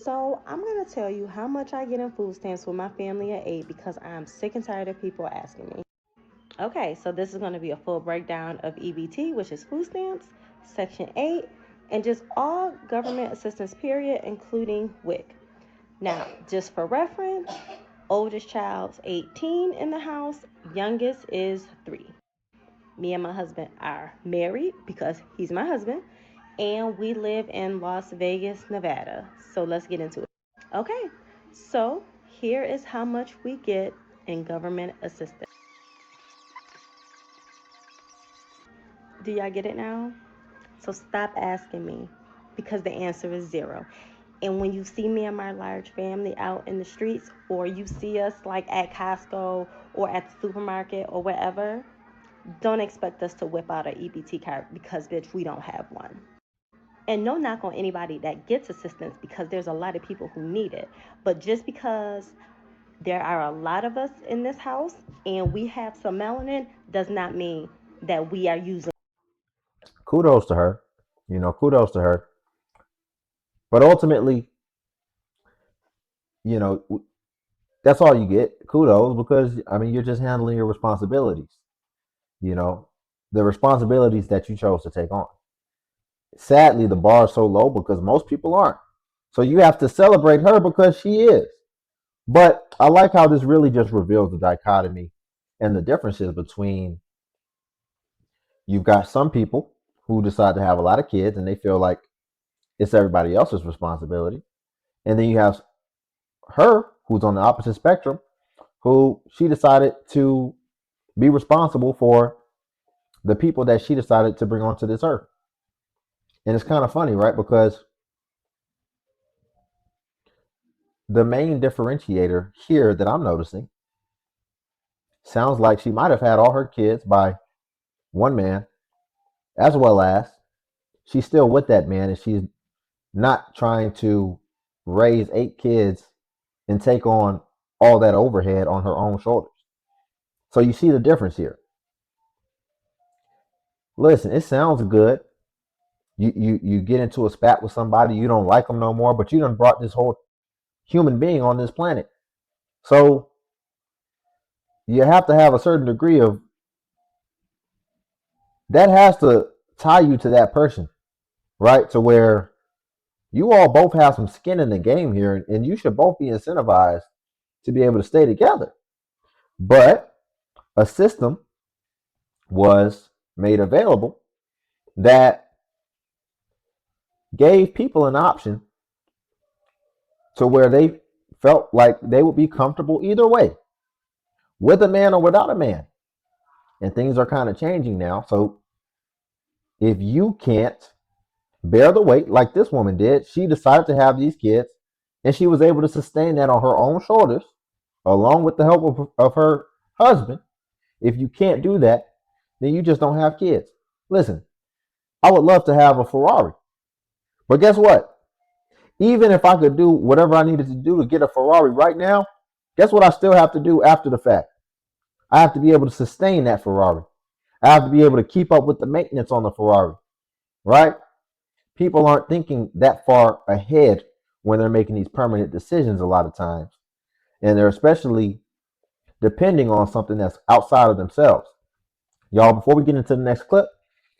So I'm going to tell you how much I get in food stamps with my family of 8 because I'm sick and tired of people asking me. Okay, so this is going to be a full breakdown of EBT, which is food stamps, Section 8, and just all government assistance period, including WIC. Now, just for reference, oldest child's 18 in the house, youngest is 3. Me and my husband are married because he's my husband, and we live in Las Vegas, Nevada. So let's get into it. Okay, so here is how much we get in government assistance. Do y'all get it now? So stop asking me because the answer is zero. And when you see me and my large family out in the streets, or you see us like at Costco or at the supermarket or wherever, don't expect us to whip out an EBT card because, bitch, we don't have one. And no knock on anybody that gets assistance because there's a lot of people who need it. But just because there are a lot of us in this house and we have some melanin does not mean that we are using. Kudos to her. Kudos to her. But ultimately, you know, that's all you get. Kudos, because I mean, you're just handling your responsibilities. You know, the responsibilities that you chose to take on. Sadly, the bar is so low because most people aren't. So you have to celebrate her because she is. But I like how this really just reveals the dichotomy and the differences between you've got some people who decide to have a lot of kids and they feel like it's everybody else's responsibility. And then you have her who's on the opposite spectrum who she decided to be responsible for the people that she decided to bring onto this earth. And it's kind of funny, right? Because the main differentiator here that I'm noticing sounds like she might have had all her kids by one man, as well as she's still with that man and she's not trying to raise 8 kids and take on all that overhead on her own shoulders. So you see the difference here. Listen, it sounds good. You get into a spat with somebody, you don't like them no more, but you done brought this whole human being on this planet. So you have to have a certain degree of that has to tie you to that person, right? To where you all both have some skin in the game here, and you should both be incentivized to be able to stay together. But a system was made available that gave people an option to where they felt like they would be comfortable either way, with a man or without a man. And things are kind of changing now. So if you can't bear the weight like this woman did, she decided to have these kids and she was able to sustain that on her own shoulders, along with the help of her husband. If you can't do that, then you just don't have kids. Listen, I would love to have a Ferrari. But guess what? Even if I could do whatever I needed to do to get a Ferrari right now, guess what I still have to do after the fact? I have to be able to sustain that Ferrari. I have to be able to keep up with the maintenance on the Ferrari, right? People aren't thinking that far ahead when they're making these permanent decisions a lot of times. And they're especially depending on something that's outside of themselves. Y'all, before we get into the next clip,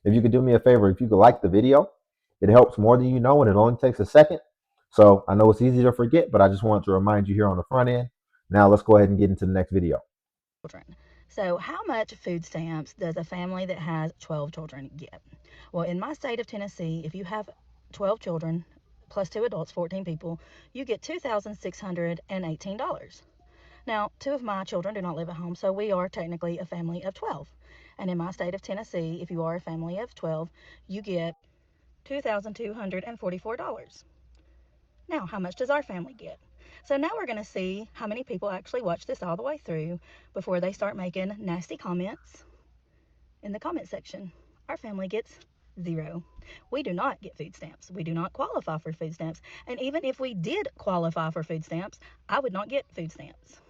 if you could do me a favor, if you could like the video, it helps more than you know, and it only takes a second. So I know it's easy to forget, but I just wanted to remind you here on the front end. Now let's go ahead and get into the next video. Children. So, how much food stamps does a family that has 12 children get? Well, in my state of Tennessee, if you have 12 children plus 2 adults, 14 people, you get $2,618. Now, 2 of my children do not live at home, so we are technically a family of 12. And in my state of Tennessee, if you are a family of 12, you get $2,244. Now, how much does our family get? So now we're going to see how many people actually watch this all the way through before they start making nasty comments in the comment section. Our family gets 0. We do not get food stamps. We do not qualify for food stamps. And even if we did qualify for food stamps, I would not get food stamps.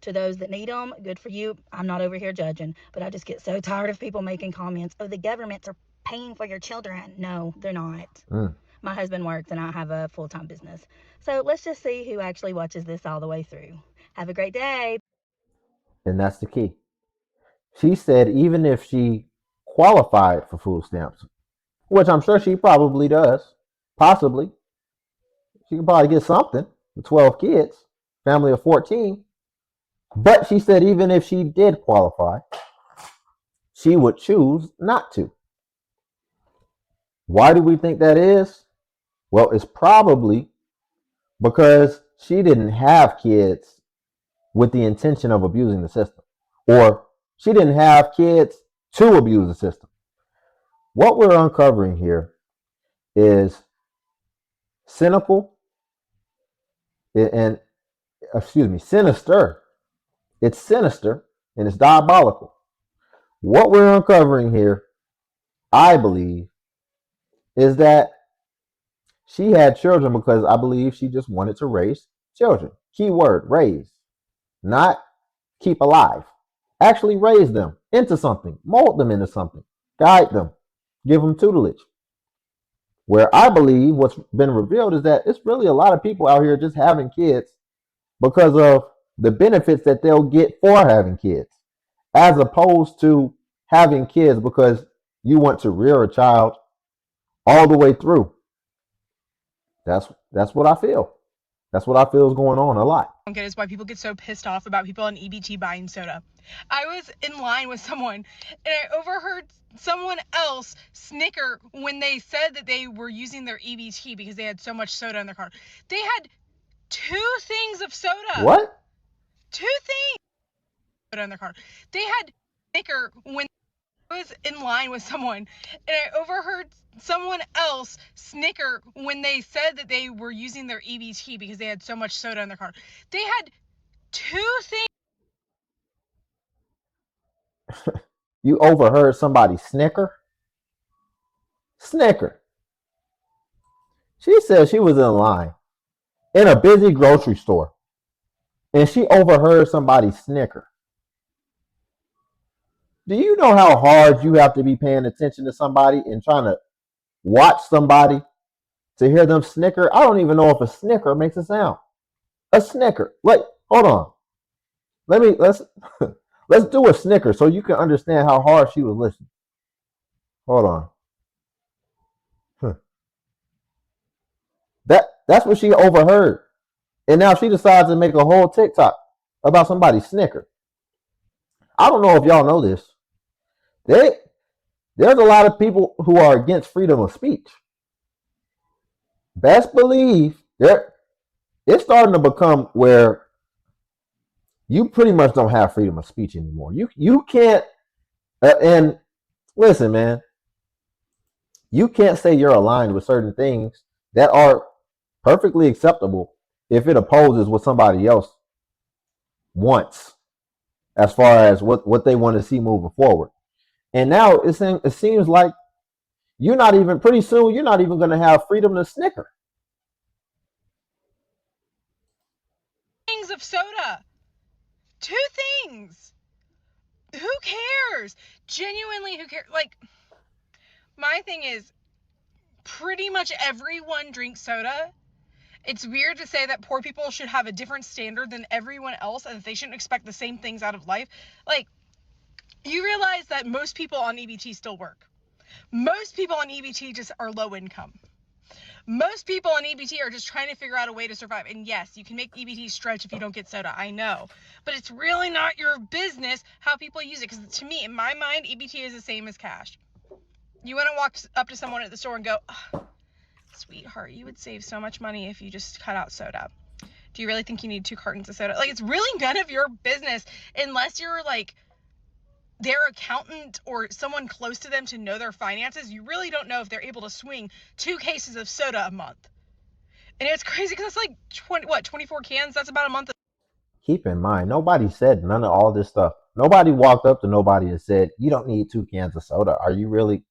To those that need them, good for you. I'm not over here judging, but I just get so tired of people making comments, oh, the governments are paying for your children. No, they're not. Mm. My husband works and I have a full-time business. So let's just see who actually watches this all the way through. Have a great day. And that's the key. She said even if she qualified for food stamps, which I'm sure she probably does, possibly, she could probably get something with 12 kids, family of 14. But she said even if she did qualify, she would choose not to. Why do we think that is? Well, it's probably because she didn't have kids with the intention of abusing the system, or she didn't have kids to abuse the system. What we're uncovering here is cynical and sinister. It's sinister and it's diabolical. What we're uncovering here, I believe, is that she had children because I believe she just wanted to raise children. Key word, raise, not keep alive. Actually raise them into something, mold them into something, guide them, give them tutelage. Where I believe what's been revealed is that it's really a lot of people out here just having kids because of the benefits that they'll get for having kids, as opposed to having kids because you want to rear a child all the way through. That's what I feel. That's what I feel is going on a lot. I don't get is why people get so pissed off about people on EBT buying soda. I was in line with someone and I overheard someone else snicker when they said that they were using their EBT because they had so much soda in their car. They had 2 things of soda. What? 2 things of soda in their car. They had snicker when I was in line with someone and I overheard someone else snicker when they said that they were using their EBT because they had so much soda in their car. They had 2 things. You overheard somebody snicker? Snicker. She said she was in line in a busy grocery store and she overheard somebody snicker. Do you know how hard you have to be paying attention to somebody and trying to watch somebody to hear them snicker? I don't even know if a snicker makes a sound. A snicker. Wait, hold on. Let's let's do a snicker so you can understand how hard she was listening. Hold on. That's what she overheard. And now she decides to make a whole TikTok about somebody snicker. I don't know if y'all know this. There's a lot of people who are against freedom of speech. Best believe it's starting to become where you pretty much don't have freedom of speech anymore. You can't and listen, man. You can't say you're aligned with certain things that are perfectly acceptable if it opposes what somebody else wants as far as what they want to see moving forward. And now it seems like pretty soon you're not even going to have freedom to snicker. Things of soda. 2 things. Who cares? Genuinely, who cares? Like, my thing is, pretty much everyone drinks soda. It's weird to say that poor people should have a different standard than everyone else and that they shouldn't expect the same things out of life. Like, you realize that most people on EBT still work. Most people on EBT just are low income. Most people on EBT are just trying to figure out a way to survive. And yes, you can make EBT stretch if you don't get soda. I know. But it's really not your business how people use it. Because to me, in my mind, EBT is the same as cash. You wouldn't walk up to someone at the store and go, oh, sweetheart, you would save so much money if you just cut out soda. Do you really think you need 2 cartons of soda? Like, it's really none of your business unless you're like their accountant or someone close to them to know their finances. You really don't know if they're able to swing 2 cases of soda a month. And it's crazy because it's like 24 cans? That's about a month. Keep in mind, nobody said none of all this stuff. Nobody walked up to nobody and said, you don't need 2 cans of soda. Are you really?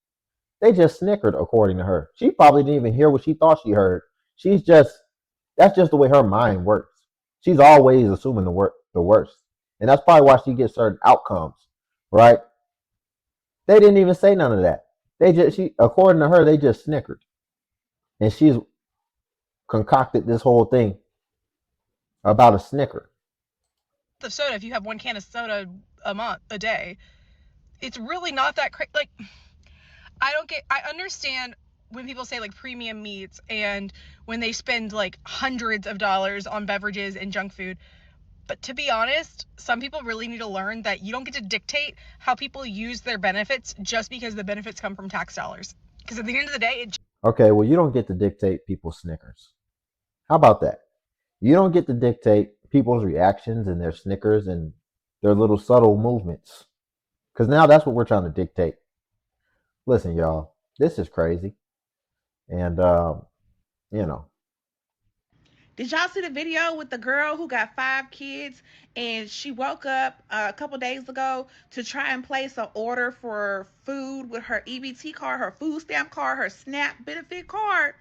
They just snickered, according to her. She probably didn't even hear what she thought she heard. That's just the way her mind works. She's always assuming the worst. And that's probably why she gets certain outcomes, right? They didn't even say none of that. According to her, they just snickered. And she's concocted this whole thing about a Snicker. The soda, if you have 1 can of soda a day, it's really not that crazy. Like, I understand when people say like premium meats and when they spend like hundreds of dollars on beverages and junk food. But to be honest, some people really need to learn that you don't get to dictate how people use their benefits just because the benefits come from tax dollars. Because at the end of the day, Okay, well, you don't get to dictate people's Snickers. How about that? You don't get to dictate people's reactions and their Snickers and their little subtle movements. Because now that's what we're trying to dictate. Listen, y'all, this is crazy. And, you know. Did y'all see the video with the girl who got 5 kids and she woke up a couple days ago to try and place an order for food with her EBT card, her food stamp card, her SNAP benefit card?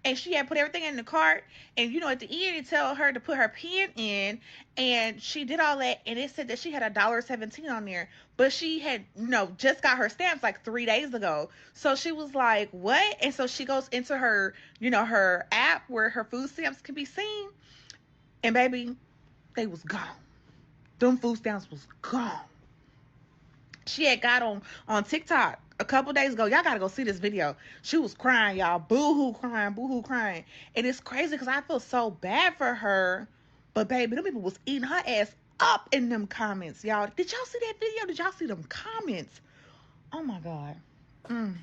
And she had put everything in the cart, and at the end it told her to put her PIN in, and she did all that, and it said that she had $1.17 on there, but she had just got her stamps like 3 days ago. So she was like, what? And so she goes into her her app where her food stamps can be seen, and baby, they was gone. Them food stamps was gone. She had got on TikTok a couple days ago. Y'all gotta go see this video. She was crying, y'all. Boo-hoo crying, boo-hoo crying. And it's crazy because I feel so bad for her. But baby, them people was eating her ass up in them comments, y'all. Did y'all see that video? Did y'all see them comments? Oh my God.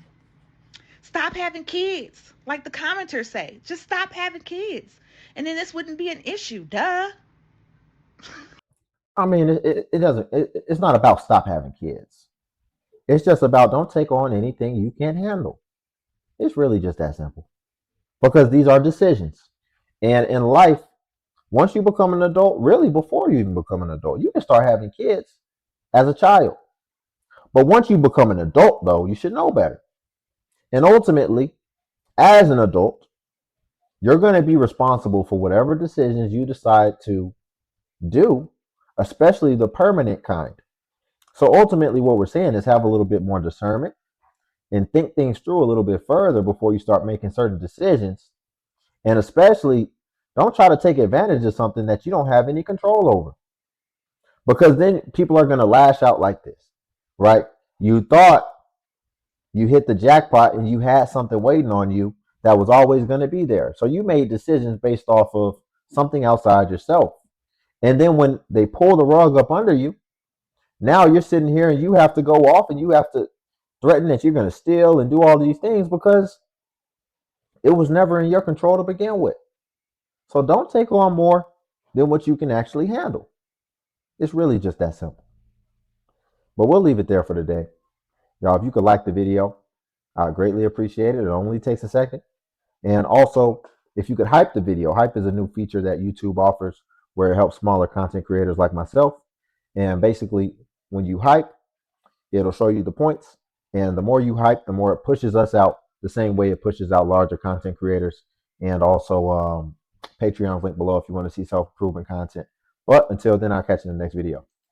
Stop having kids. Like the commenters say. Just stop having kids. And then this wouldn't be an issue. Duh. I mean, it doesn't, it's not about stop having kids. It's just about don't take on anything you can't handle. It's really just that simple. Because these are decisions. And in life, once you become an adult, really before you even become an adult, you can start having kids as a child. But once you become an adult, though, you should know better. And ultimately, as an adult, you're going to be responsible for whatever decisions you decide to do, especially the permanent kind. So ultimately, what we're saying is have a little bit more discernment and think things through a little bit further before you start making certain decisions. And especially, don't try to take advantage of something that you don't have any control over. Because then people are going to lash out like this, right? You thought you hit the jackpot and you had something waiting on you that was always going to be there. So you made decisions based off of something outside yourself. And then when they pull the rug up under you, now you're sitting here and you have to go off and you have to threaten that you're going to steal and do all these things because it was never in your control to begin with. So don't take on more than what you can actually handle. It's really just that simple. But we'll leave it there for today. Y'all, if you could like the video, I'd greatly appreciate it. It only takes a second. And also, if you could hype the video, hype is a new feature that YouTube offers where it helps smaller content creators like myself. And basically, when you hype, it'll show you the points. And the more you hype, the more it pushes us out the same way it pushes out larger content creators. And also Patreon's link below if you want to see self-improvement content. But until then, I'll catch you in the next video.